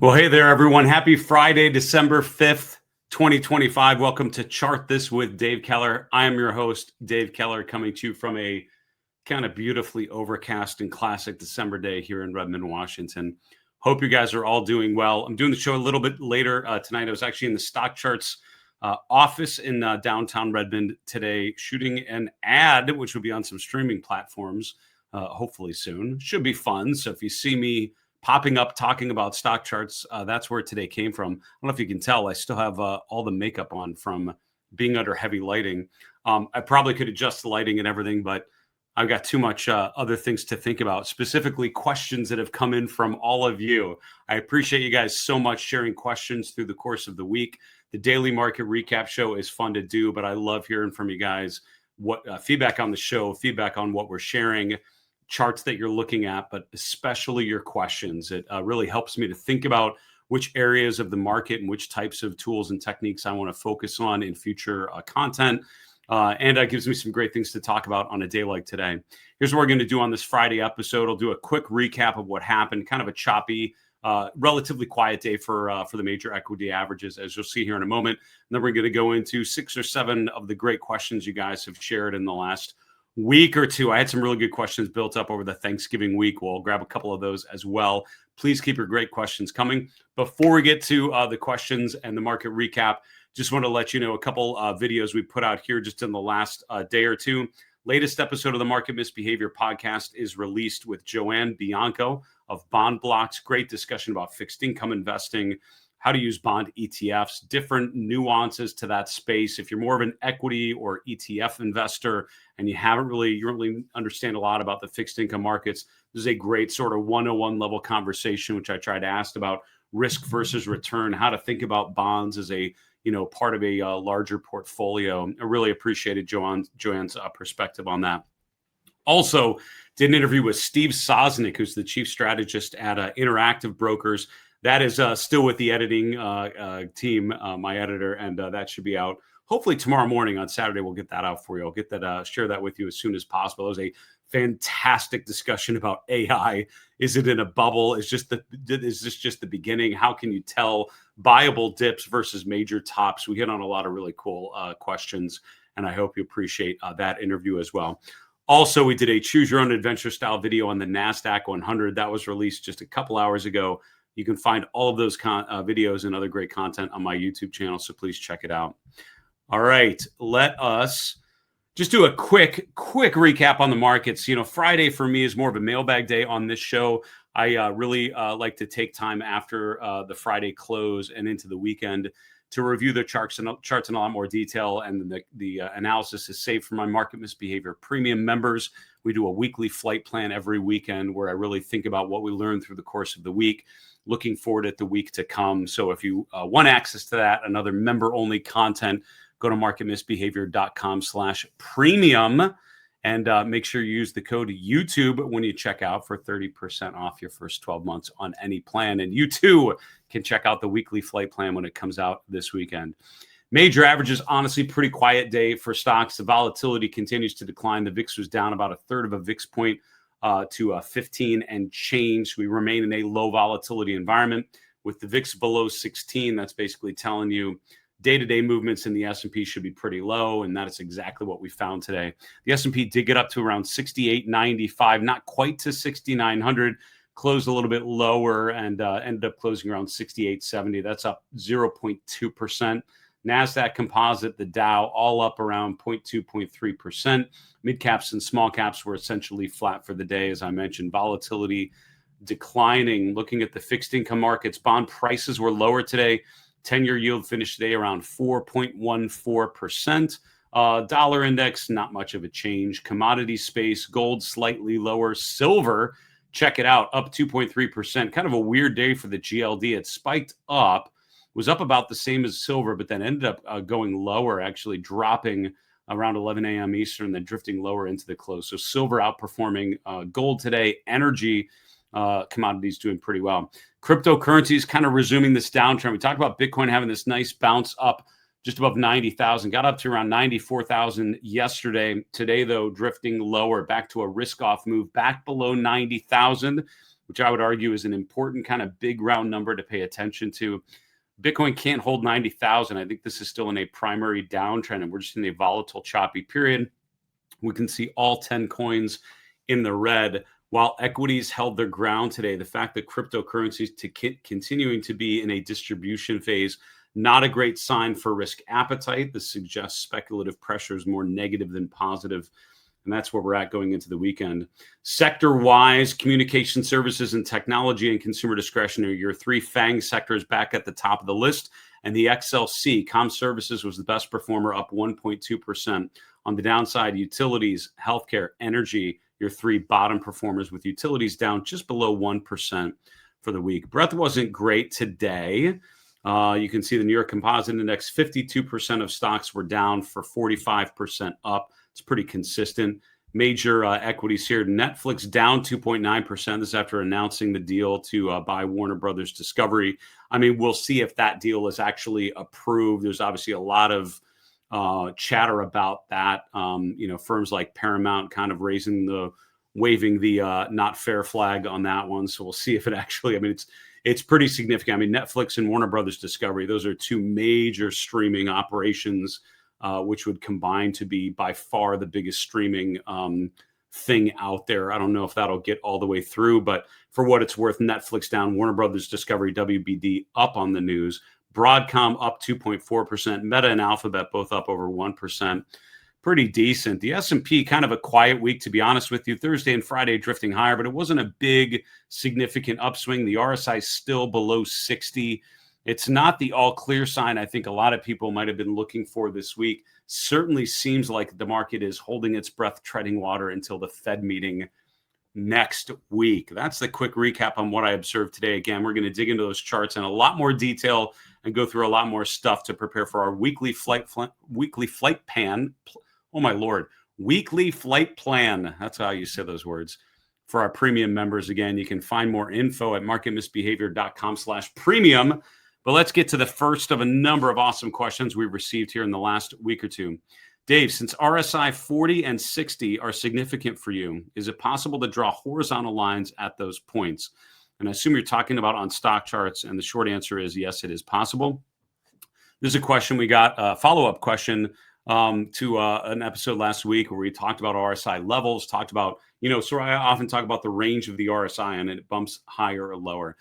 Well, hey there, everyone. Happy Friday, December 5th, 2025. Welcome to Chart This with Dave Keller. I am your host, Dave Keller, coming to you from a kind of beautifully overcast and classic December day here in Redmond, Washington. Hope you guys are all doing well. I'm doing the show a little bit later tonight. I was actually in the StockCharts office in downtown Redmond today, shooting an ad, which will be on some streaming platforms hopefully soon. Should be fun. So if you see me popping up talking about StockCharts, that's where today came from. I don't know if you can tell, I still have all the makeup on from being under heavy lighting. I probably could adjust the lighting and everything, but I've got too much other things to think about, specifically questions that have come in from all of you. I appreciate you guys so much sharing questions through the course of the week. The daily market recap show is fun to do, but I love hearing from you guys. What feedback on the show, feedback on what we're sharing, charts that you're looking at, but especially your questions. It really helps me to think about which areas of the market and which types of tools and techniques I want to focus on in future content. And it gives me some great things to talk about on a day like today. Here's what we're going to do on this Friday episode. I'll do a quick recap of what happened, kind of a choppy, relatively quiet day for the major equity averages, as you'll see here in a moment. And then we're going to go into 6 or 7 of the great questions you guys have shared in the last week or two. I had some really good questions built up over the Thanksgiving week. We'll grab a couple of those as well. Please keep your great questions coming. Before we get to the questions and the market recap, just want to let you know a couple videos we put out here just in the last day or two. Latest episode of the Market Misbehavior podcast is released with Joanne Bianco of Bond Blocks. Great discussion about fixed income investing, how to use bond ETFs, different nuances to that space. If you're more of an equity or ETF investor and you don't really understand a lot about the fixed income markets, this is a great sort of 101 level conversation, which I tried to ask about risk versus return, how to think about bonds as a part of a larger portfolio. I really appreciated Joanne's perspective on that. Also, did an interview with Steve Sosnick, who's the chief strategist at Interactive Brokers. That is still with the editing team, my editor, and that should be out hopefully tomorrow morning. On Saturday, we'll get that out for you. I'll get that, share that with you as soon as possible. It was a fantastic discussion about AI. Is it in a bubble? Is this just the beginning? How can you tell buyable dips versus major tops? We hit on a lot of really cool questions, and I hope you appreciate that interview as well. Also, we did a choose your own adventure style video on the NASDAQ 100 that was released just a couple hours ago. You can find all of those videos and other great content on my YouTube channel, so please check it out. All right, let us just do a quick recap on the markets. Friday for me is more of a mailbag day on this show. I really like to take time after the Friday close and into the weekend to review the charts in a lot more detail, and the analysis is saved for my Market Misbehavior Premium members. We do a weekly flight plan every weekend where I really think about what we learned through the course of the week, looking forward at the week to come. So if you want access to that, another member-only content, go to marketmisbehavior.com/premium and make sure you use the code YouTube when you check out for 30% off your first 12 months on any plan. And you too can check out the weekly flight plan when it comes out this weekend. Major averages, honestly, pretty quiet day for stocks. The volatility continues to decline. The VIX was down about 1/3 of a VIX point to 15 and change. We remain in a low volatility environment with the VIX below 16. That's basically telling you day-to-day movements in the S&P should be pretty low, and that is exactly what we found today. The S&P did get up to around 6895, not quite to 6900, closed a little bit lower and ended up closing around 6870. That's up 0.2%. NASDAQ Composite, the Dow, all up around 0.2, 0.3%. Mid caps and small caps were essentially flat for the day. As I mentioned, volatility declining. Looking at the fixed income markets, bond prices were lower today. 10-year yield finished today around 4.14%. Dollar index, not much of a change. Commodity space, gold slightly lower. Silver, check it out, up 2.3%. Kind of a weird day for the GLD. It spiked up, was up about the same as silver, but then ended up going lower, actually dropping around 11 a.m. Eastern, then drifting lower into the close. So silver outperforming gold today. Energy commodities doing pretty well. Cryptocurrencies kind of resuming this downtrend. We talked about Bitcoin having this nice bounce up just above 90,000, got up to around 94,000 yesterday. Today, though, drifting lower, back to a risk-off move, back below 90,000. which I would argue is an important kind of big round number to pay attention to. Bitcoin can't hold 90,000. I think this is still in a primary downtrend, and we're just in a volatile, choppy period. We can see all 10 coins in the red. While equities held their ground today, the fact that cryptocurrencies continuing to be in a distribution phase, not a great sign for risk appetite. This suggests speculative pressure is more negative than positive. And that's where we're at going into the weekend. Sector-wise, communication services and technology and consumer discretion are your three FANG sectors back at the top of the list. And the XLC, comm services, was the best performer, up 1.2%. On the downside, utilities, healthcare, energy, your three bottom performers, with utilities down just below 1% for the week. Breadth wasn't great today. You can see the New York Composite Index, 52% of stocks were down for 45% up. It's pretty consistent. Major equities here. Netflix down 2.9%. This is after announcing the deal to buy Warner Brothers Discovery. I mean, we'll see if that deal is actually approved. There's obviously a lot of chatter about that. Firms like Paramount kind of waving the not fair flag on that one. So we'll see if it actually, it's pretty significant. Netflix and Warner Brothers Discovery, those are two major streaming operations, which would combine to be by far the biggest streaming thing out there. I don't know if that'll get all the way through, but for what it's worth, Netflix down, Warner Brothers Discovery, WBD up on the news. Broadcom up 2.4%. Meta and Alphabet both up over 1%. Pretty decent. The S&P, kind of a quiet week, to be honest with you. Thursday and Friday drifting higher, but it wasn't a big, significant upswing. The RSI is still below 60. It's not the all clear sign I think a lot of people might have been looking for this week. Certainly seems like the market is holding its breath, treading water until the Fed meeting next week. That's the quick recap on what I observed today. Again, we're going to dig into those charts in a lot more detail and go through a lot more stuff to prepare for our weekly flight plan. Oh my Lord, weekly flight plan. That's how you say those words. For our premium members, again, you can find more info at marketmisbehavior.com/premium. But let's get to the first of a number of awesome questions we've received here in the last week or two. Dave, since RSI 40 and 60 are significant for you, is it possible to draw horizontal lines at those points? And I assume you're talking about on StockCharts, and the short answer is yes, it is possible. There's a question we got, a follow-up question to an episode last week where we talked about RSI levels, talked about, so I often talk about the range of the RSI and it bumps higher or lower.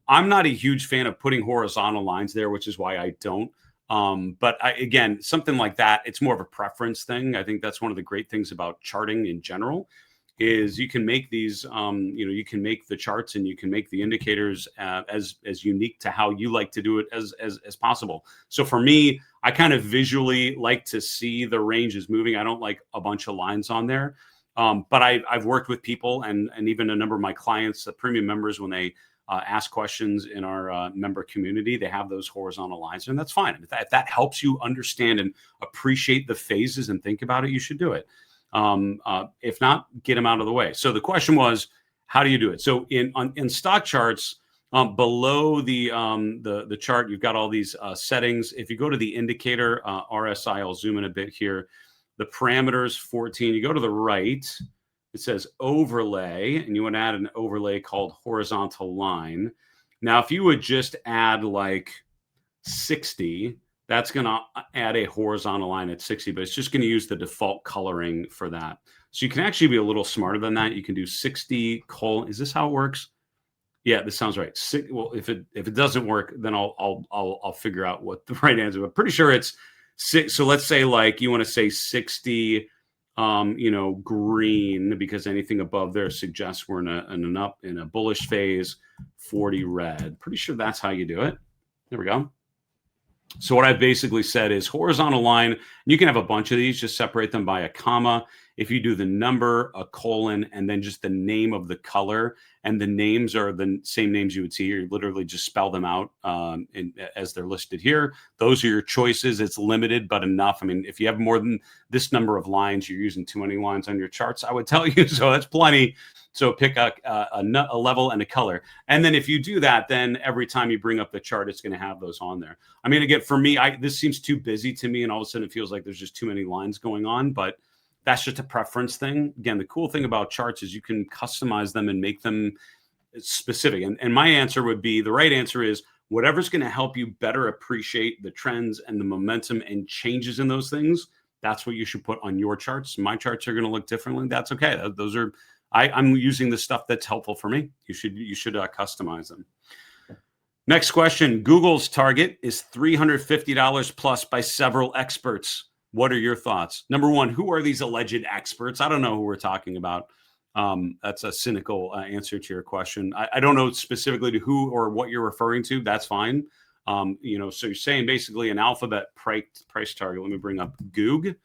I'm not a huge fan of putting horizontal lines there, which is why I don't. But again, something like that, it's more of a preference thing. I think that's one of the great things about charting in general is you can make these, you can make the charts and you can make the indicators as unique to how you like to do it as possible. So for me, I kind of visually like to see the ranges moving. I don't like a bunch of lines on there. But I've worked with people and even a number of my clients, the premium members, when they ask questions in our member community, they have those horizontal lines, and that's fine. If that helps you understand and appreciate the phases and think about it, you should do it. If not, get them out of the way. So the question was, how do you do it? So in StockCharts, below the chart, you've got all these settings. If you go to the indicator RSI, I'll zoom in a bit here. The parameters 14. You go to the right. It says overlay, and you want to add an overlay called horizontal line. Now, if you would just add like 60, that's going to add a horizontal line at 60, but it's just going to use the default coloring for that. So you can actually be a little smarter than that. You can do 60 : is this how it works? Yeah, this sounds right. Well, if it doesn't work, then I'll figure out what the right answer. But pretty sure it's 6. So let's say like you want to say 60. Green, because anything above there suggests we're in a bullish phase. 40 red. Pretty sure that's how you do it. There we go. So what I basically said is horizontal line. You can have a bunch of these, just separate them by a comma. If you do the number, a colon, and then just the name of the color, and the names are the same names you would see here, you literally just spell them out as they're listed here. Those are your choices. It's limited, but enough. If you have more than this number of lines, you're using too many lines on your charts, I would tell you. So that's plenty. So pick a level and a color. And then if you do that, then every time you bring up the chart, it's going to have those on there. Again, for me, this seems too busy to me, and all of a sudden it feels like there's just too many lines going on, but that's just a preference thing. Again, the cool thing about charts is you can customize them and make them specific. And my answer would be, the right answer is whatever's going to help you better appreciate the trends and the momentum and changes in those things. That's what you should put on your charts. My charts are going to look differently. That's okay. Those are, I'm using the stuff that's helpful for me. You should customize them. Next question. Google's target is $350 plus by several experts. What are your thoughts? Number one, who are these alleged experts? I don't know who we're talking about. That's a cynical answer to your question. I don't know specifically to who or what you're referring to. That's fine. So you're saying basically an alphabet price target. Let me bring up Goog.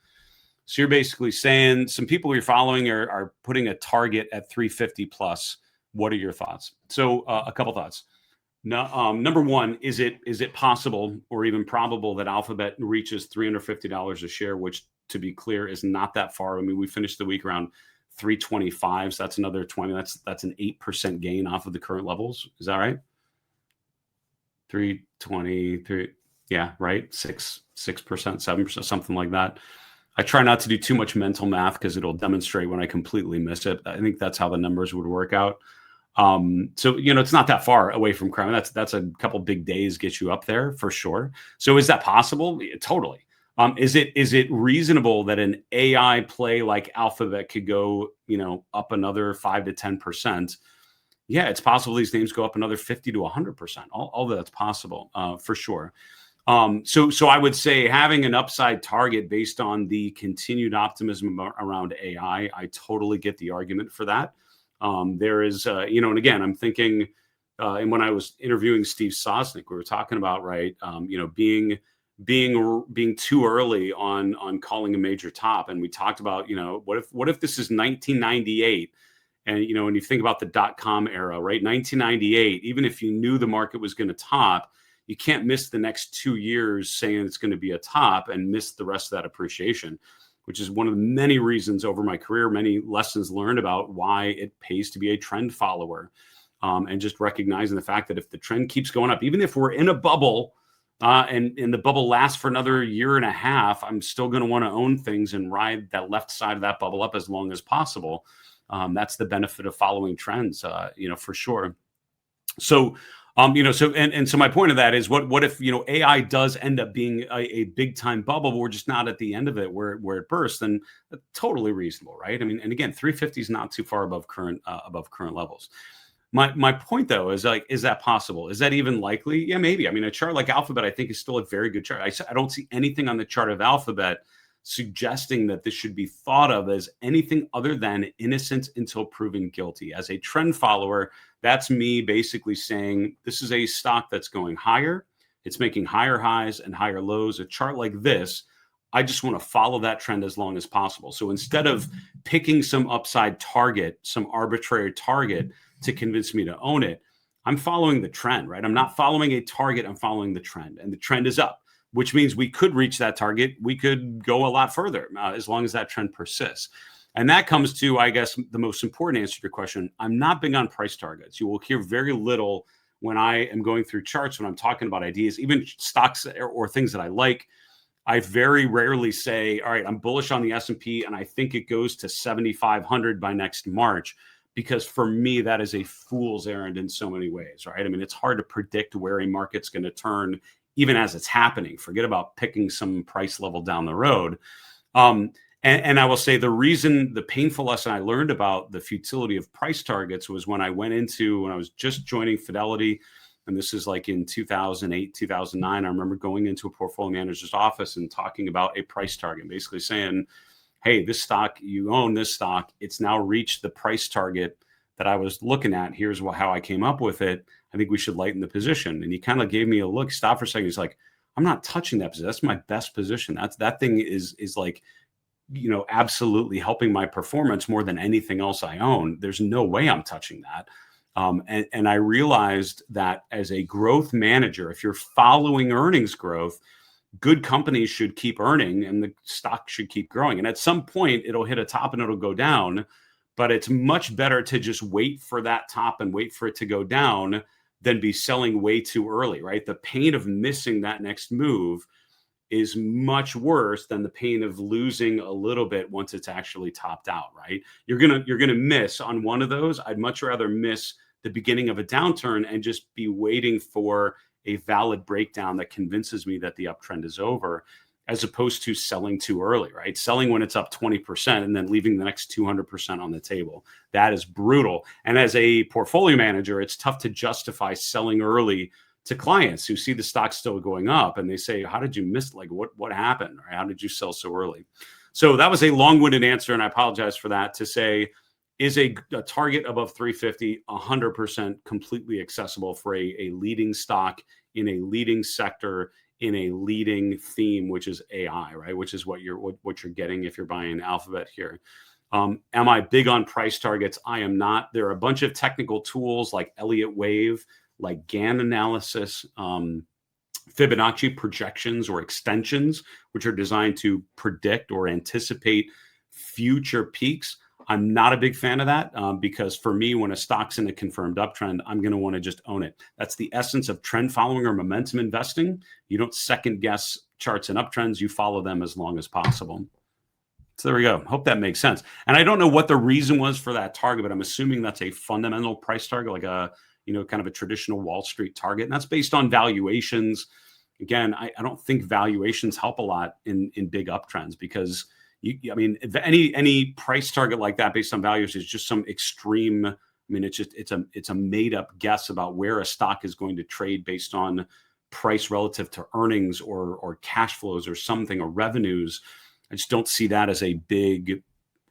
So you're basically saying some people you're following are putting a target at 350 plus. What are your thoughts? So a couple thoughts. No, number one, is it possible or even probable that Alphabet reaches $350 a share, which, to be clear, is not that far. I mean, we finished the week around 325, so that's another 20. That's an 8% gain off of the current levels. Is that right? 323, yeah, right. 6%, 7%, something like that. I try not to do too much mental math because it'll demonstrate when I completely miss it. I think that's how the numbers would work out. So it's not that far away from crime. That's a couple big days get you up there for sure. So is that possible? Yeah, totally. Is it reasonable that an AI play like Alphabet could go up another 5 to 10%? Yeah, it's possible these names go up another 50 to 100%. All that's possible for sure. So I would say having an upside target based on the continued optimism around AI, I totally get the argument for that. There is, and again, I'm thinking, and when I was interviewing Steve Sosnick, we were talking about, right, being too early on calling a major top, and we talked about, what if this is 1998, and when you think about the .com era, right, 1998, even if you knew the market was going to top, you can't miss the next 2 years saying it's going to be a top and miss the rest of that appreciation, which is one of the many reasons over my career, many lessons learned about why it pays to be a trend follower. And just recognizing the fact that if the trend keeps going up, even if we're in a bubble and the bubble lasts for another year and a half, I'm still going to want to own things and ride that left side of that bubble up as long as possible. That's the benefit of following trends, for sure. So, so my point of that is what if, AI does end up being a big time bubble, but we're just not at the end of it where it bursts, then totally reasonable, right? I mean, and again, 350 is not too far above current levels. My point though is is that possible? Is that even likely? Yeah, maybe. I mean, a chart like Alphabet, I think, is still a very good chart. I don't see anything on the chart of Alphabet suggesting that this should be thought of as anything other than innocent until proven guilty. As a trend follower, that's me basically saying this is a stock that's going higher. It's making higher highs and higher lows. A chart like this, I just want to follow that trend as long as possible. So instead of picking some upside target, some arbitrary target to convince me to own it, I'm following the trend, right? I'm not following a target. I'm following the trend, and the trend is up, which means we could reach that target. We could go a lot further as long as that trend persists. And that comes to, I guess, the most important answer to your question. I'm not big on price targets. You will hear very little when I am going through charts, when I'm talking about ideas, even stocks or things that I like. I very rarely say, all right, I'm bullish on the S&P and I think it goes to 7,500 by next March, because for me, that is a fool's errand in so many ways, right? I mean, it's hard to predict where a market's going to turn even as it's happening. Forget about picking some price level down the road. And I will say the painful lesson I learned about the futility of price targets was when I was just joining Fidelity, and this is like in 2008, 2009. I remember going into a portfolio manager's office and talking about a price target, basically saying, hey, this stock, you own this stock, it's now reached the price target that I was looking at. Here's how I came up with it. I think we should lighten the position. And he kind of gave me a look, stop for a second. He's like, I'm not touching that position. That's my best position. That thing is like, absolutely helping my performance more than anything else I own. There's no way I'm touching that. And I realized that as a growth manager, if you're following earnings growth, good companies should keep earning and the stock should keep growing. And at some point it'll hit a top and it'll go down, but it's much better to just wait for that top and wait for it to go down than be selling way too early, right? The pain of missing that next move is much worse than the pain of losing a little bit once it's actually topped out, right? You're gonna miss on one of those. I'd much rather miss the beginning of a downturn and just be waiting for a valid breakdown that convinces me that the uptrend is over, as opposed to selling too early, right? Selling when it's up 20% and then leaving the next 200% on the table. That is brutal. And as a portfolio manager, it's tough to justify selling early to clients who see the stock still going up and they say, how did you miss? Like, what happened? Or how did you sell so early? So that was a long-winded answer, and I apologize for that, to say, is a target above 350 100% completely accessible for a leading stock in a leading sector in a leading theme, which is AI, right? Which is what you're getting if you're buying Alphabet here. Am I big on price targets? I am not. There are a bunch of technical tools like Elliott Wave, like Gann analysis, Fibonacci projections or extensions, which are designed to predict or anticipate future peaks. I'm not a big fan of that because for me, when a stock's in a confirmed uptrend, I'm going to want to just own it. That's the essence of trend following or momentum investing. You don't second guess charts and uptrends. You follow them as long as possible. So there we go. Hope that makes sense. And I don't know what the reason was for that target, but I'm assuming that's a fundamental price target, like a, kind of a traditional Wall Street target. And that's based on valuations. Again, I don't think valuations help a lot in big uptrends because any price target like that based on values is just some extreme. It's a made up guess about where a stock is going to trade based on price relative to earnings or cash flows or something, or revenues. I just don't see that as a big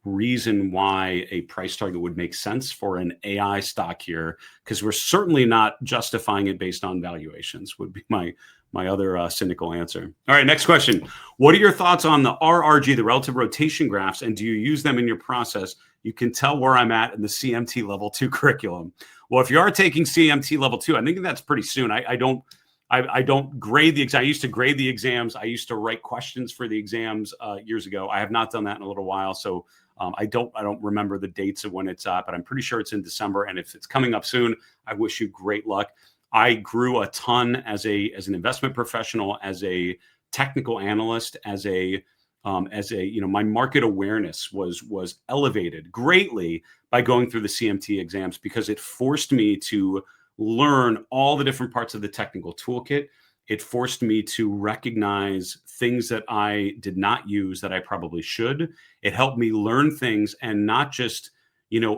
reason why a price target would make sense for an AI stock here, because we're certainly not justifying it based on valuations, would be my other cynical answer. All right, next question. What are your thoughts on the RRG, the relative rotation graphs, and do you use them in your process? You can tell where I'm at in the CMT level 2 curriculum. Well, if you are taking CMT level 2, I think that's pretty soon. I don't grade the exam. I used to grade the exams. I used to write questions for the exams years ago. I have not done that in a little while, so I don't remember the dates of when it's up, but I'm pretty sure it's in December. And if it's coming up soon, I wish you great luck. I grew a ton as an investment professional, as a technical analyst, as a my market awareness was elevated greatly by going through the CMT exams, because it forced me to learn all the different parts of the technical toolkit. It forced me to recognize things that I did not use that I probably should. It helped me learn things and not just,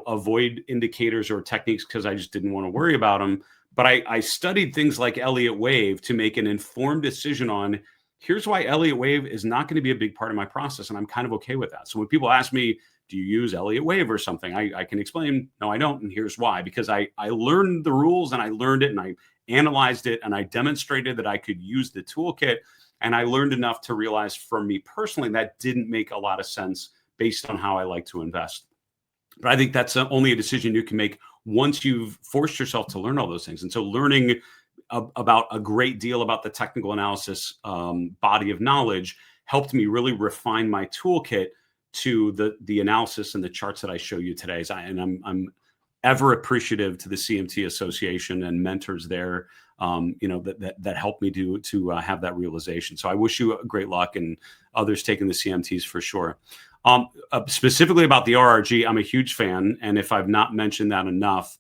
avoid indicators or techniques because I just didn't want to worry about them. But I studied things like Elliott Wave to make an informed decision on, here's why Elliott Wave is not going to be a big part of my process. And I'm kind of okay with that. So when people ask me, do you use Elliott Wave or something? I can explain, no, I don't. And here's why, because I learned the rules and I learned it and I analyzed it and I demonstrated that I could use the toolkit. And I learned enough to realize, for me personally, that didn't make a lot of sense based on how I like to invest. But I think that's only a decision you can make once you've forced yourself to learn all those things. And so learning about a great deal about the technical analysis body of knowledge helped me really refine my toolkit to the analysis and the charts that I show you today. I'm ever appreciative to the CMT Association and mentors there, that helped me to have that realization. So I wish you great luck, and others taking the CMTs for sure. Specifically about the RRG, I'm a huge fan, and if I've not mentioned that enough,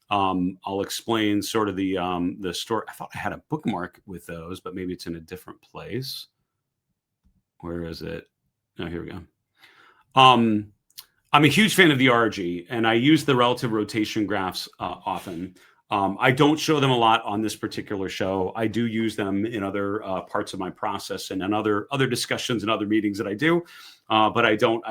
I'll explain sort of the story. I thought I had a bookmark with those, but maybe it's in a different place. Where is it? Oh, here we go. I'm a huge fan of the RRG, and I use the relative rotation graphs often. I don't show them a lot on this particular show. I do use them in other parts of my process and in other discussions and other meetings that I do. But I don't.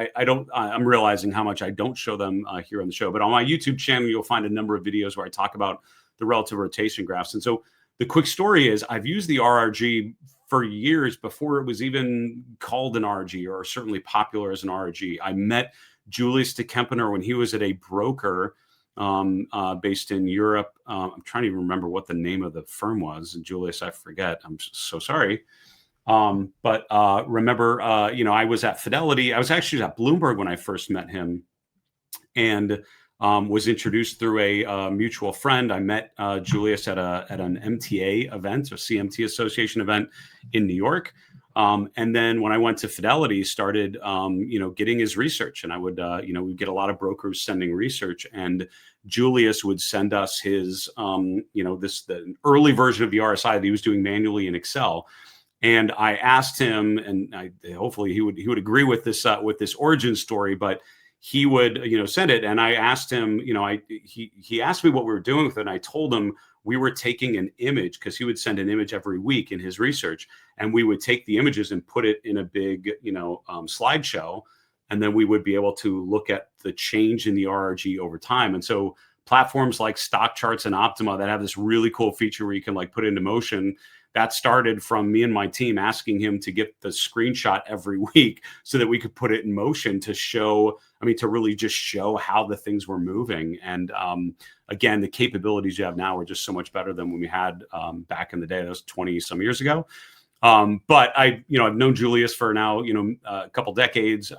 I'm realizing how much I don't show them here on the show. But on my YouTube channel, you'll find a number of videos where I talk about the relative rotation graphs. And so the quick story is, I've used the RRG for years before it was even called an RRG, or certainly popular as an RRG. I met Julius de Kempener when he was at a broker based in Europe. I'm trying to even remember what the name of the firm was. And Julius, I forget. I'm so sorry. But remember, I was at Fidelity. I was actually at Bloomberg when I first met him, and was introduced through a mutual friend. I met Julius at an MTA event, a CMT Association event in New York. And then when I went to Fidelity, started, getting his research, and I would, we'd get a lot of brokers sending research, and Julius would send us his, the early version of the RSI that he was doing manually in Excel. And I asked him, and hopefully he would agree with this origin story, but he would, send it. And I asked him, he asked me what we were doing with it. And I told him we were taking an image, because he would send an image every week in his research. And we would take the images and put it in a big, slideshow. And then we would be able to look at the change in the RRG over time. And so platforms like StockCharts and Optima that have this really cool feature where you can put it into motion, that started from me and my team asking him to get the screenshot every week so that we could put it in motion to show, to really just show how the things were moving. And again, the capabilities you have now are just so much better than when we had back in the day. That was 20 some years ago. But I've known Julius for now, a couple decades.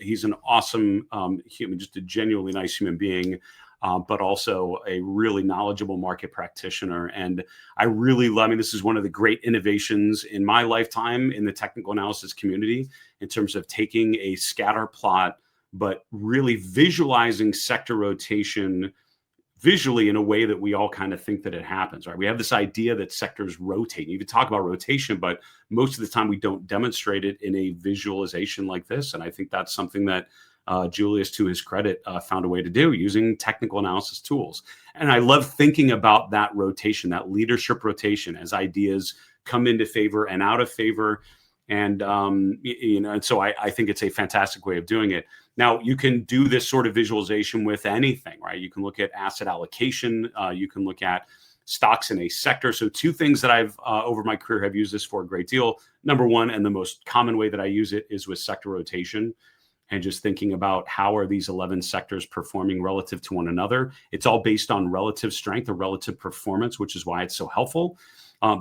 He's an awesome human, just a genuinely nice human being. But also a really knowledgeable market practitioner. And I really love, this is one of the great innovations in my lifetime in the technical analysis community, in terms of taking a scatter plot, but really visualizing sector rotation visually in a way that we all kind of think that it happens, right? We have this idea that sectors rotate. You can talk about rotation, but most of the time we don't demonstrate it in a visualization like this. And I think that's something that Julius, to his credit, found a way to do using technical analysis tools. And I love thinking about that rotation, that leadership rotation, as ideas come into favor and out of favor. And, and so I think it's a fantastic way of doing it. Now, you can do this sort of visualization with anything, right? You can look at asset allocation. You can look at stocks in a sector. So two things that I've, over my career, have used this for a great deal. Number one, and the most common way that I use it, is with sector rotation. And just thinking about how are these 11 sectors performing relative to one another. It's all based on relative strength or relative performance, which is why it's so helpful.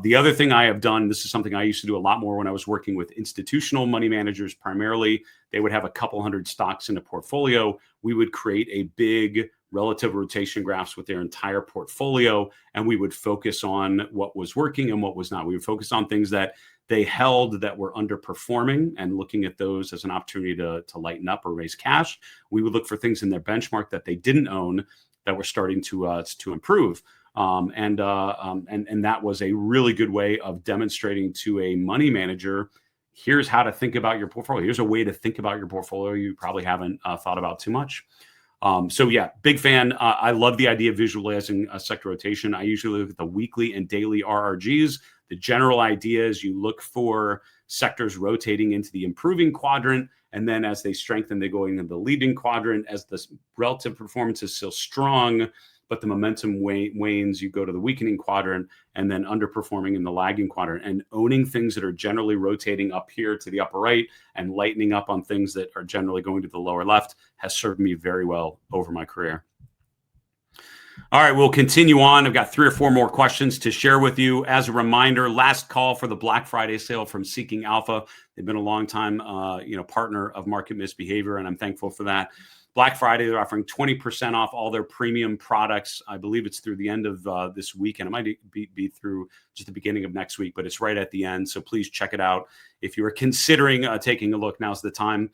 The other thing I have done, this is something I used to do a lot more when I was working with institutional money managers primarily. They would have a couple hundred stocks in a portfolio. We would create a big relative rotation graphs with their entire portfolio, and we would focus on what was working and what was not. We would focus on things that they held that were underperforming, and looking at those as an opportunity to lighten up or raise cash. We would look for things in their benchmark that they didn't own that were starting to improve. And that was a really good way of demonstrating to a money manager, here's how to think about your portfolio. Here's a way to think about your portfolio you probably haven't thought about too much. So yeah, big fan. I love the idea of visualizing sector rotation. I usually look at the weekly and daily RRGs. The general idea is you look for sectors rotating into the improving quadrant, and then as they strengthen, they go into the leading quadrant. As the relative performance is still strong, but the momentum wanes, you go to the weakening quadrant, and then underperforming in the lagging quadrant. And owning things that are generally rotating up here to the upper right and lightening up on things that are generally going to the lower left has served me very well over my career. All right, we'll continue on. I've got 3 or 4 more questions to share with you. As a reminder, last call for the Black Friday sale from Seeking Alpha. They've been a long time, partner of Market Misbehavior, and I'm thankful for that. Black Friday, they're offering 20% off all their premium products. I believe it's through the end of this weekend. It might be through just the beginning of next week, but it's right at the end. So please check it out. If you are considering taking a look, now's the time.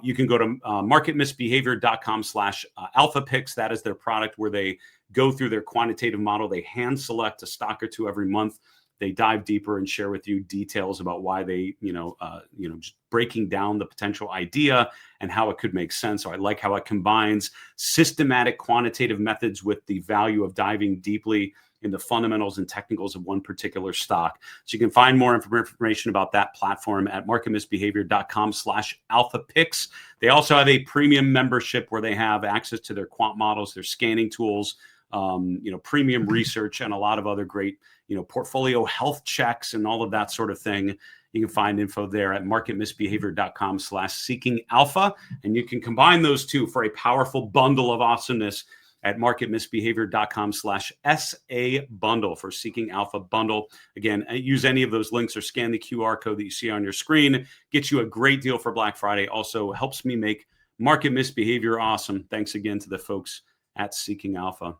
You can go to marketmisbehavior.com/alpha picks. That is their product where they go through their quantitative model. They hand select a stock or two every month. They dive deeper and share with you details about why they, just breaking down the potential idea and how it could make sense. So I like how it combines systematic quantitative methods with the value of diving deeply in the fundamentals and technicals of one particular stock. So you can find more information about that platform at marketmisbehavior.com/alpha picks. They also have a premium membership where they have access to their quant models, their scanning tools, premium research, and a lot of other great, portfolio health checks and all of that sort of thing. You can find info there at marketmisbehavior.com/seeking alpha. And you can combine those two for a powerful bundle of awesomeness at marketmisbehavior.com/SA bundle for Seeking Alpha bundle. Again, use any of those links or scan the QR code that you see on your screen. Gets you a great deal for Black Friday. Also helps me make Market Misbehavior awesome. Thanks again to the folks at Seeking Alpha.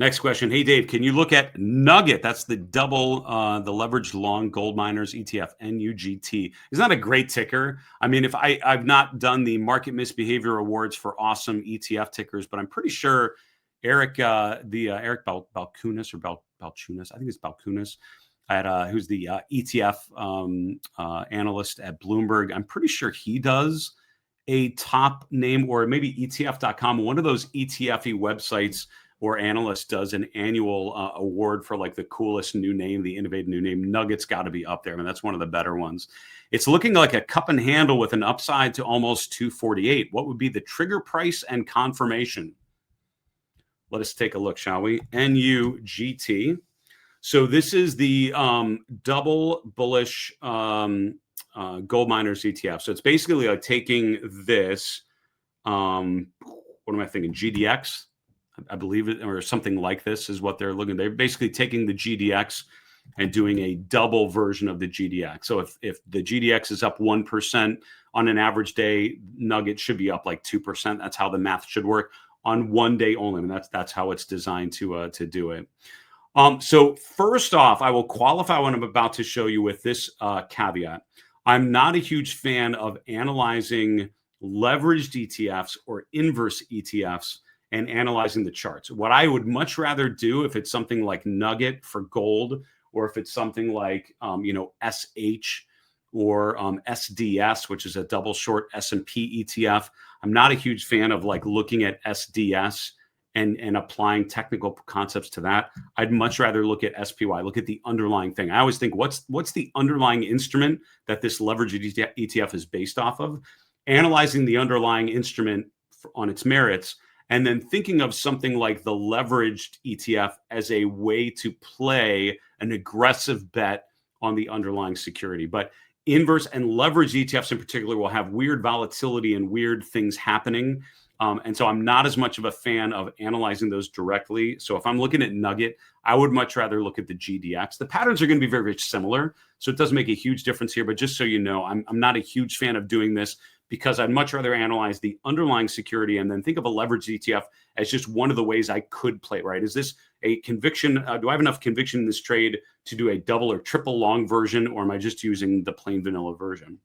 Next question. Hey, Dave, can you look at Nugget? That's the the leveraged long gold miners ETF, NUGT. Isn't that a great ticker? I mean, if I've not done the market misbehavior awards for awesome ETF tickers, but I'm pretty sure Eric, Eric Balkunas or Balchunas, I think it's Balkunas, who's the ETF analyst at Bloomberg. I'm pretty sure he does a top name, or maybe ETF.com, one of those ETF websites or analyst does an annual award for like the coolest new name, the innovative new name. Nugget's got to be up there. I mean, that's one of the better ones. It's looking like a cup and handle with an upside to almost 248. What would be the trigger price and confirmation? Let us take a look, shall we? NUGT. So this is the double bullish gold miners ETF. So it's basically like taking this, what am I thinking? GDX, I believe it, or something like this is what they're looking. They're basically taking the GDX and doing a double version of the GDX. So if the GDX is up 1% on an average day, Nugget should be up like 2%. That's how the math should work on one day only. I mean, that's how it's designed to do it. So first off, I will qualify what I'm about to show you with this caveat. I'm not a huge fan of analyzing leveraged ETFs or inverse ETFs and analyzing the charts. What I would much rather do, if it's something like Nugget for gold, or if it's something like SH or SDS, which is a double short S&P ETF. I'm not a huge fan of like looking at SDS and applying technical concepts to that. I'd much rather look at SPY, look at the underlying thing. I always think, what's the underlying instrument that this leveraged ETF is based off of? Analyzing the underlying instrument on its merits, and then thinking of something like the leveraged ETF as a way to play an aggressive bet on the underlying security. But inverse and leveraged ETFs in particular will have weird volatility and weird things happening. And so I'm not as much of a fan of analyzing those directly. So if I'm looking at Nugget, I would much rather look at the GDX. The patterns are going to be very, very similar. So it doesn't make a huge difference here. But just so you know, I'm not a huge fan of doing this, because I'd much rather analyze the underlying security and then think of a leveraged ETF as just one of the ways I could play, right? Is this a conviction? Do I have enough conviction in this trade to do a double or triple long version, or am I just using the plain vanilla version?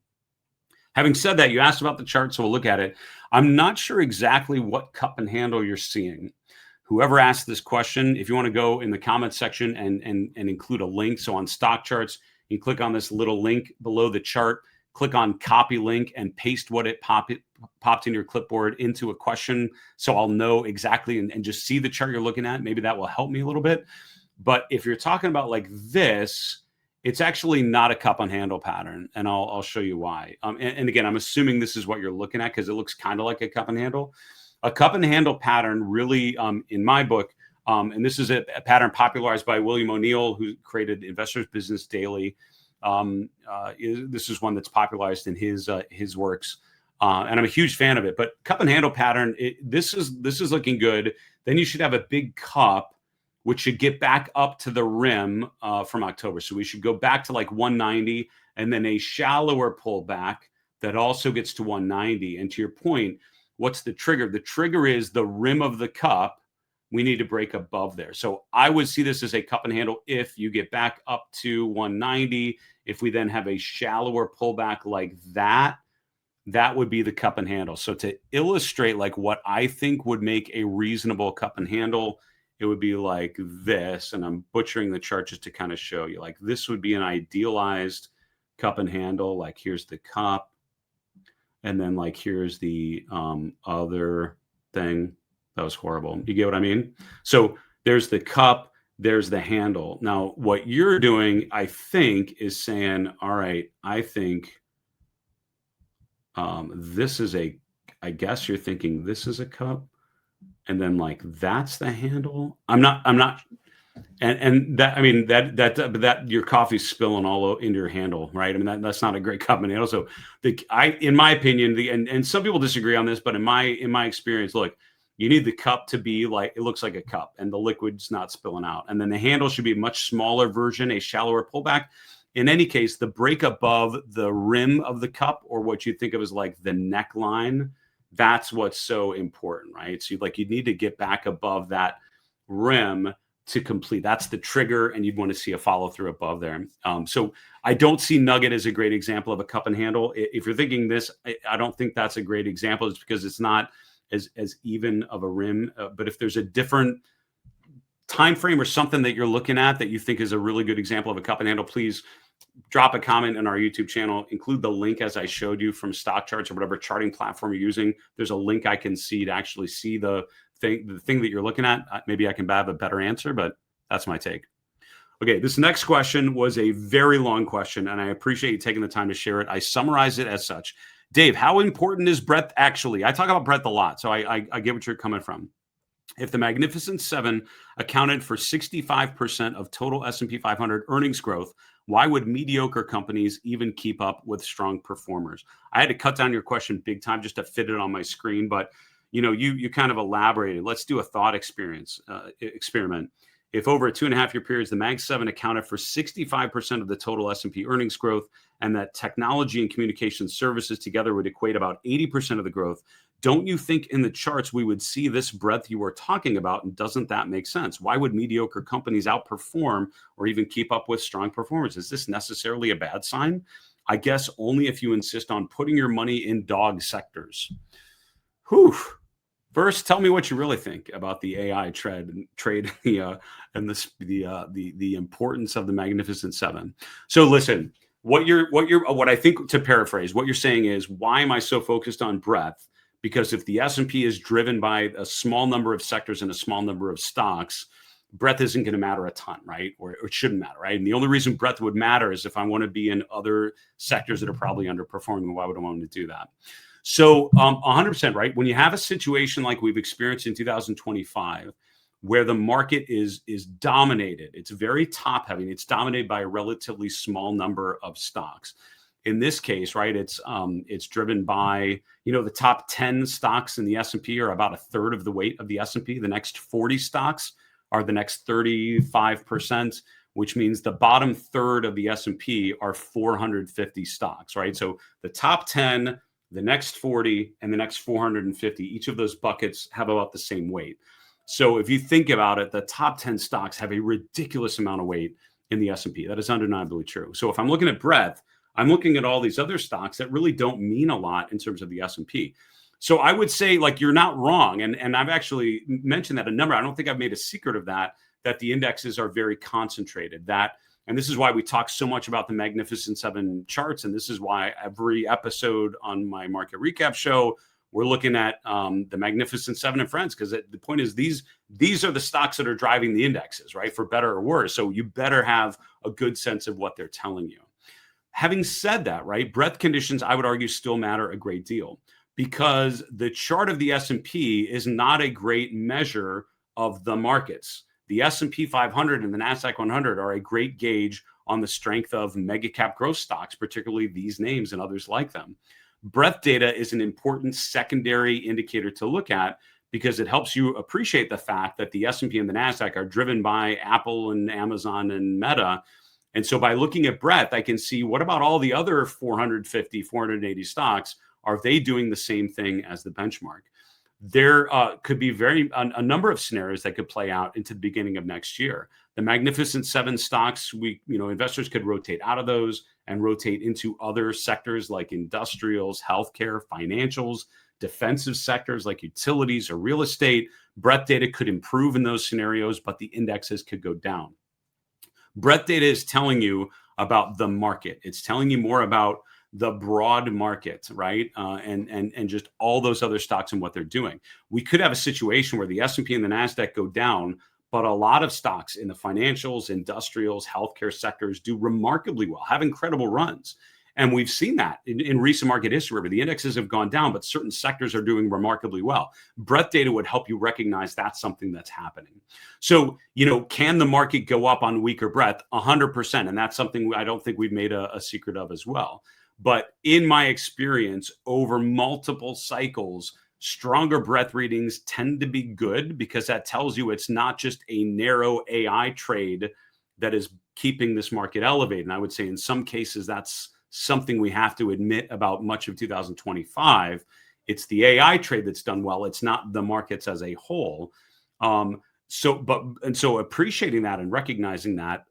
Having said that, you asked about the chart, so we'll look at it. I'm not sure exactly what cup and handle you're seeing. Whoever asked this question, if you want to go in the comments section and include a link. So on StockCharts, you click on this little link below the chart, click on copy link and paste what it popped in your clipboard into a question. So I'll know exactly and just see the chart you're looking at. Maybe that will help me a little bit. But if you're talking about like this, it's actually not a cup and handle pattern. And I'll show you why. And again, I'm assuming this is what you're looking at because it looks kind of like a cup and handle. A cup and handle pattern really, in my book, and this is a pattern popularized by William O'Neill, who created Investors Business Daily. This is one that's popularized in his works, and I'm a huge fan of it. But cup and handle pattern, this is looking good. Then you should have a big cup, which should get back up to the rim from October. So we should go back to like 190, and then a shallower pullback that also gets to 190. And to your point, what's the trigger? The trigger is the rim of the cup. We need to break above there. So I would see this as a cup and handle if you get back up to 190. If we then have a shallower pullback like that, that would be the cup and handle. So to illustrate like what I think would make a reasonable cup and handle, it would be like this. And I'm butchering the chart just to kind of show you. Like this would be an idealized cup and handle. Like here's the cup. And then like here's the other thing. That was horrible. You get what I mean? So there's the cup, there's the handle. Now, what you're doing, I think, is saying, all right, I think this is I guess you're thinking this is a cup. And then like, that's the handle. I'm not, and that, I mean, that your coffee's spilling all into your handle, right? I mean, that's not a great cup and handle. So in my opinion, and some people disagree on this, but in my experience, look, you need the cup to be like, it looks like a cup and the liquid's not spilling out. And then the handle should be a much smaller version, a shallower pullback. In any case, the break above the rim of the cup, or what you think of as like the neckline, that's what's so important, right? So you need to get back above that rim to complete. That's the trigger, and you'd want to see a follow through above there. So I don't see Nugget as a great example of a cup and handle. If you're thinking this, I don't think that's a great example. It's because it's not as even of a rim. But if there's a different time frame or something that you're looking at that you think is a really good example of a cup and handle, please drop a comment in our YouTube channel. Include the link as I showed you from StockCharts or whatever charting platform you're using. There's a link I can see to actually see the thing that you're looking at. Maybe I can have a better answer, but that's my take. Okay, this next question was a very long question, and I appreciate you taking the time to share it. I summarized it as such. Dave, how important is breadth actually? I talk about breadth a lot, so I get what you're coming from. If the Magnificent Seven accounted for 65% of total S&P 500 earnings growth, why would mediocre companies even keep up with strong performers? I had to cut down your question big time just to fit it on my screen, but you kind of elaborated. Let's do a thought experiment. If over a 2.5-year period, the Mag 7 accounted for 65% of the total S&P earnings growth, and that technology and communication services together would equate about 80% of the growth, don't you think in the charts we would see this breadth you were talking about? And doesn't that make sense? Why would mediocre companies outperform or even keep up with strong performers? Is this necessarily a bad sign? I guess only if you insist on putting your money in dog sectors. Whew. First, tell me what you really think about the AI trade and the importance of the Magnificent Seven. So listen, what I think, to paraphrase, what you're saying is, why am I so focused on breadth? Because if the S&P is driven by a small number of sectors and a small number of stocks, breadth isn't going to matter a ton, right? Or it shouldn't matter, right? And the only reason breadth would matter is if I want to be in other sectors that are probably underperforming. Why would I want to do that? So 100%, right? When you have a situation like we've experienced in 2025, where the market is dominated, it's very top heavy, it's dominated by a relatively small number of stocks. In this case, right, it's driven by, the top 10 stocks in the S&P are about a third of the weight of the S&P. The next 40 stocks are the next 35%, which means the bottom third of the S&P are 450 stocks, right? So the top 10, the next 40, and the next 450, each of those buckets have about the same weight. So if you think about it, the top 10 stocks have a ridiculous amount of weight in the S&P. That is undeniably true. So if I'm looking at breadth, I'm looking at all these other stocks that really don't mean a lot in terms of the S&P. So I would say, like, you're not wrong. And I've actually mentioned that a number. I don't think I've made a secret of that the indexes are very concentrated. And this is why we talk so much about the Magnificent Seven charts. And this is why every episode on my market recap show, we're looking at the Magnificent Seven and friends, because the point is these are the stocks that are driving the indexes, right? For better or worse. So you better have a good sense of what they're telling you. Having said that, right, breadth conditions, I would argue, still matter a great deal, because the chart of the S&P is not a great measure of the markets. The S&P 500 and the NASDAQ 100 are a great gauge on the strength of mega cap growth stocks, particularly these names and others like them. Breadth data is an important secondary indicator to look at, because it helps you appreciate the fact that the S&P and the NASDAQ are driven by Apple and Amazon and Meta. And so by looking at breadth, I can see, what about all the other 450, 480 stocks? Are they doing the same thing as the benchmark? There could be a number of scenarios that could play out into the beginning of next year. The Magnificent Seven stocks, investors could rotate out of those and rotate into other sectors like industrials, healthcare, financials, defensive sectors like utilities or real estate. Breadth data could improve in those scenarios, but the indexes could go down. Breadth data is telling you about the market. It's telling you more about the broad market, right? And just all those other stocks and what they're doing. We could have a situation where the S&P and the NASDAQ go down, but a lot of stocks in the financials, industrials, healthcare sectors do remarkably well, have incredible runs. And we've seen that in recent market history, where the indexes have gone down, but certain sectors are doing remarkably well. Breadth data would help you recognize that's something that's happening. So, can the market go up on weaker breadth? 100%. And that's something I don't think we've made a secret of as well. But in my experience, over multiple cycles, stronger breadth readings tend to be good, because that tells you it's not just a narrow AI trade that is keeping this market elevated. And I would say in some cases, that's something we have to admit about much of 2025. It's the AI trade that's done well. It's not the markets as a whole. So appreciating that and recognizing that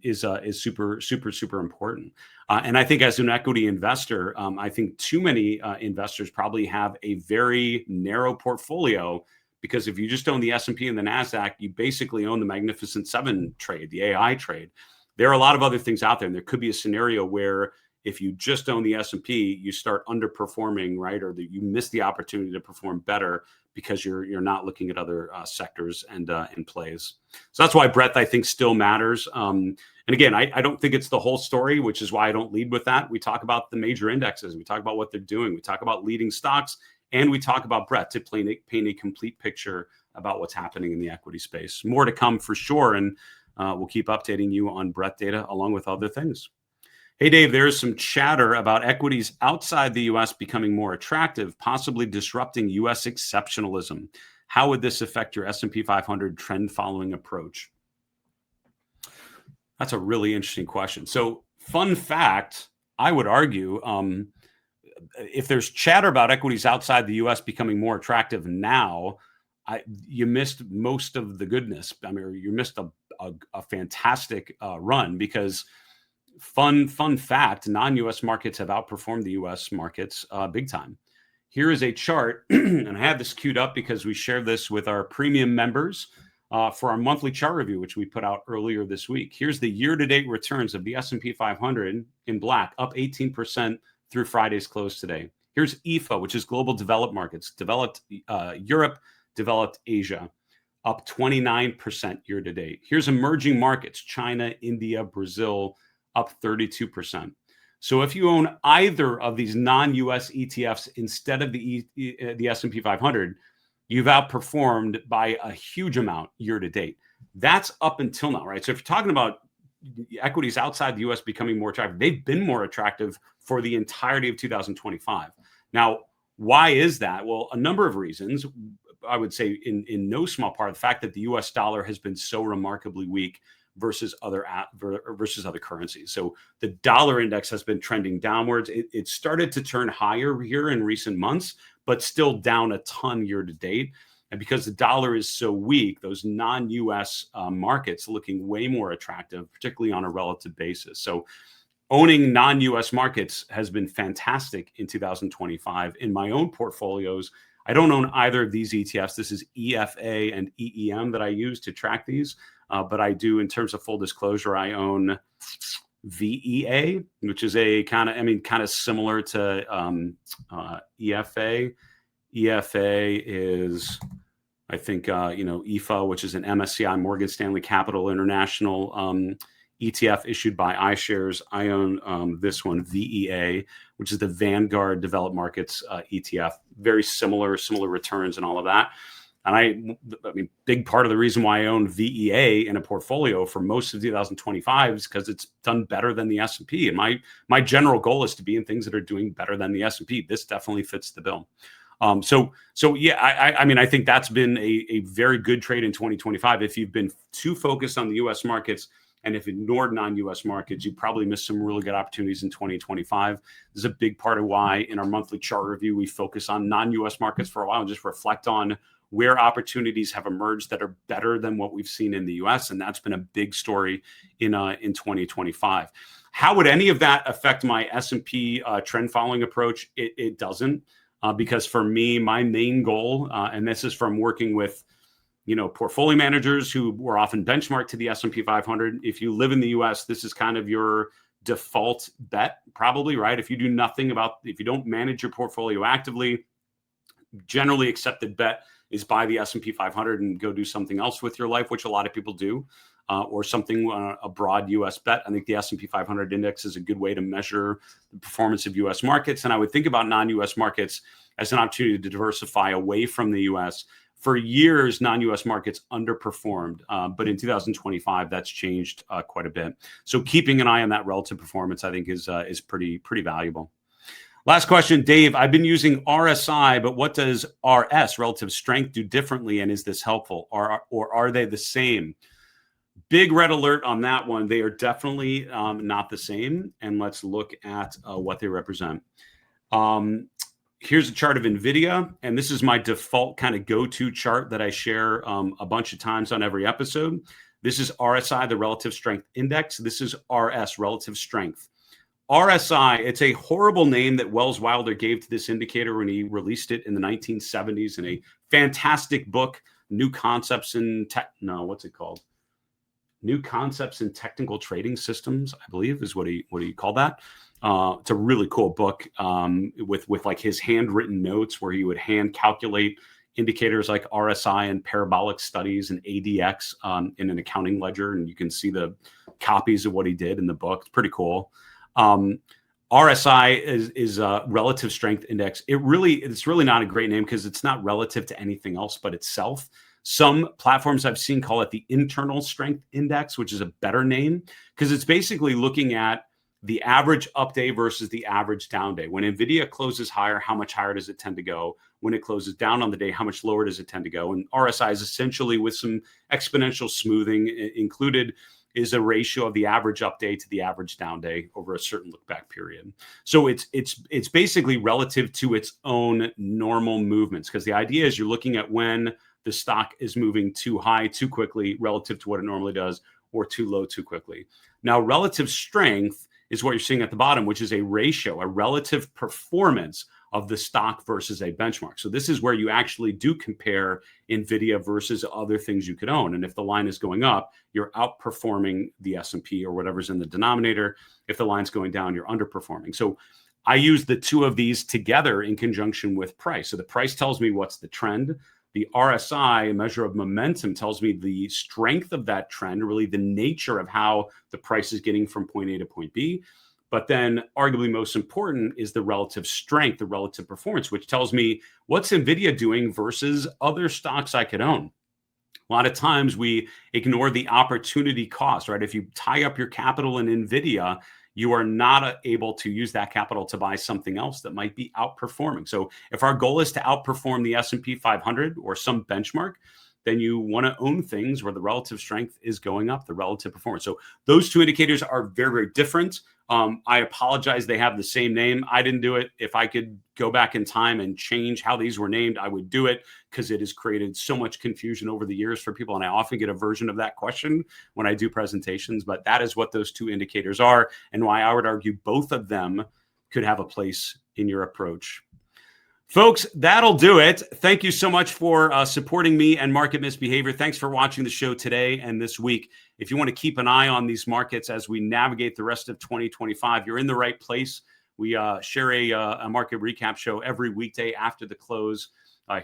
is super important. And I think as an equity investor, I think too many investors probably have a very narrow portfolio, because if you just own the S&P and the Nasdaq, you basically own the Magnificent Seven trade, the AI trade. There are a lot of other things out there, and there could be a scenario where if you just own the S&P, you start underperforming, right? Or that you miss the opportunity to perform better because you're not looking at other sectors and plays. So that's why breadth, I think, still matters. And again, I don't think it's the whole story, which is why I don't lead with that. We talk about the major indexes. We talk about what they're doing. We talk about leading stocks, and we talk about breadth to paint a complete picture about what's happening in the equity space. More to come for sure, and we'll keep updating you on breadth data along with other things. Hey, Dave, there is some chatter about equities outside the U.S. becoming more attractive, possibly disrupting U.S. exceptionalism. How would this affect your S&P 500 trend following approach? That's a really interesting question. So, fun fact, I would argue, if there's chatter about equities outside the U.S. becoming more attractive now, you missed most of the goodness. I mean, you missed a fantastic run, because fun fact, non-U.S. markets have outperformed the U.S. markets big time. Here is a chart, and I have this queued up because we shared this with our premium members for our monthly chart review, which we put out earlier this week. Here's the year-to-date returns of the S&P 500 in black, up 18% through Friday's close today. Here's EFA, which is global developed markets, developed Europe, developed Asia, up 29% year-to-date. Here's emerging markets, China, India, Brazil, up 32%. So if you own either of these non-US ETFs instead of the S&P 500, you've outperformed by a huge amount year to date. That's up until now, right? So if you're talking about equities outside the US becoming more attractive, they've been more attractive for the entirety of 2025. Now, why is that? Well, a number of reasons. I would say in no small part, the fact that the US dollar has been so remarkably weak versus other currencies. So the dollar index has been trending downwards. It started to turn higher here in recent months, but still down a ton year to date. And because the dollar is so weak, those non-US markets looking way more attractive, particularly on a relative basis. So owning non-US markets has been fantastic in 2025. In my own portfolios, I don't own either of these ETFs. This is EFA and EEM that I use to track these. But I do, in terms of full disclosure, I own VEA, which is a kind of similar to EFA. EFA is, I think, EFA, which is an MSCI Morgan Stanley Capital International ETF issued by iShares. I own this one, VEA, which is the Vanguard Developed Markets ETF. Very similar returns and all of that. And I mean, big part of the reason why I own VEA in a portfolio for most of 2025 is because it's done better than the S&P. And my general goal is to be in things that are doing better than the S&P. This definitely fits the bill. So yeah, I mean, I think that's been a very good trade in 2025. If you've been too focused on the U.S. markets and if ignored non-U.S. markets, you probably missed some really good opportunities in 2025. This is a big part of why in our monthly chart review, we focus on non-U.S. markets for a while and just reflect on where opportunities have emerged that are better than what we've seen in the U.S. And that's been a big story in 2025. How would any of that affect my S&P trend following approach? It doesn't, because for me, my main goal, and this is from working with portfolio managers who were often benchmarked to the S&P 500. If you live in the U.S., this is kind of your default bet, probably, right? If you don't manage your portfolio actively, generally accepted bet is buy the S&P 500 and go do something else with your life, which a lot of people do, or something, a broad U.S. bet. I think the S&P 500 index is a good way to measure the performance of U.S. markets. And I would think about non-U.S. markets as an opportunity to diversify away from the U.S. For years, non-U.S. markets underperformed, but in 2025, that's changed quite a bit. So keeping an eye on that relative performance, I think, is pretty valuable. Last question, Dave. I've been using RSI, but what does RS, relative strength, do differently, and is this helpful, or are they the same? Big red alert on that one. They are definitely not the same, and let's look at what they represent. here's a chart of NVIDIA, and this is my default kind of go-to chart that I share a bunch of times on every episode. This is RSI, the Relative Strength Index. This is RS, Relative Strength. RSI, it's a horrible name that Wells Wilder gave to this indicator when he released it in the 1970s in a fantastic book, New Concepts in what's it called? New Concepts in Technical Trading Systems, I believe is what he called that. It's a really cool book with like his handwritten notes where he would hand calculate indicators like RSI and parabolic studies and ADX in an accounting ledger. And you can see the copies of what he did in the book. It's pretty cool. RSI is a relative strength index. It's really not a great name because it's not relative to anything else but itself. Some platforms I've seen call it the internal strength index, which is a better name because it's basically looking at the average up day versus the average down day. When NVIDIA closes higher, how much higher does it tend to go? When it closes down on the day, how much lower does it tend to go? And RSI is essentially, with some exponential smoothing included, is a ratio of the average up day to the average down day over a certain look back period. So it's basically relative to its own normal movements, because the idea is you're looking at when the stock is moving too high too quickly relative to what it normally does, or too low too quickly. Now, relative strength is what you're seeing at the bottom, which is a ratio, a relative performance of the stock versus a benchmark. So this is where you actually do compare NVIDIA versus other things you could own. And if the line is going up, you're outperforming the S&P or whatever's in the denominator. If the line's going down, you're underperforming. So I use the two of these together in conjunction with price. So the price tells me what's the trend. The RSI, a measure of momentum, tells me the strength of that trend, really the nature of how the price is getting from point A to point B. But then arguably most important is the relative strength, the relative performance, which tells me what's NVIDIA doing versus other stocks I could own. A lot of times we ignore the opportunity cost, right? If you tie up your capital in NVIDIA, you are not able to use that capital to buy something else that might be outperforming. So if our goal is to outperform the S&P 500 or some benchmark, then you want to own things where the relative strength is going up, the relative performance. So those two indicators are very, very different. I apologize, they have the same name. I didn't do it. If I could go back in time and change how these were named, I would do it, because it has created so much confusion over the years for people. And I often get a version of that question when I do presentations, but that is what those two indicators are, and why I would argue both of them could have a place in your approach. Folks, that'll do it. Thank you so much for supporting me and Market Misbehavior. Thanks for watching the show today and this week. If you want to keep an eye on these markets as we navigate the rest of 2025, you're in the right place. We share a market recap show every weekday after the close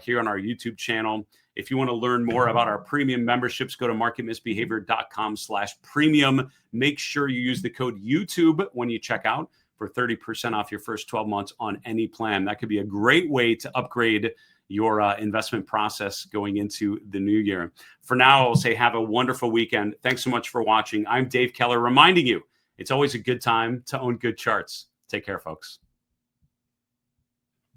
here on our YouTube channel. If you want to learn more about our premium memberships, go to marketmisbehavior.com/premium. Make sure you use the code YouTube when you check out for 30% off your first 12 months on any plan. That could be a great way to upgrade your investment process going into the new year. For now, I'll say have a wonderful weekend. Thanks so much for watching. I'm Dave Keller, reminding you it's always a good time to own good charts. Take care, folks.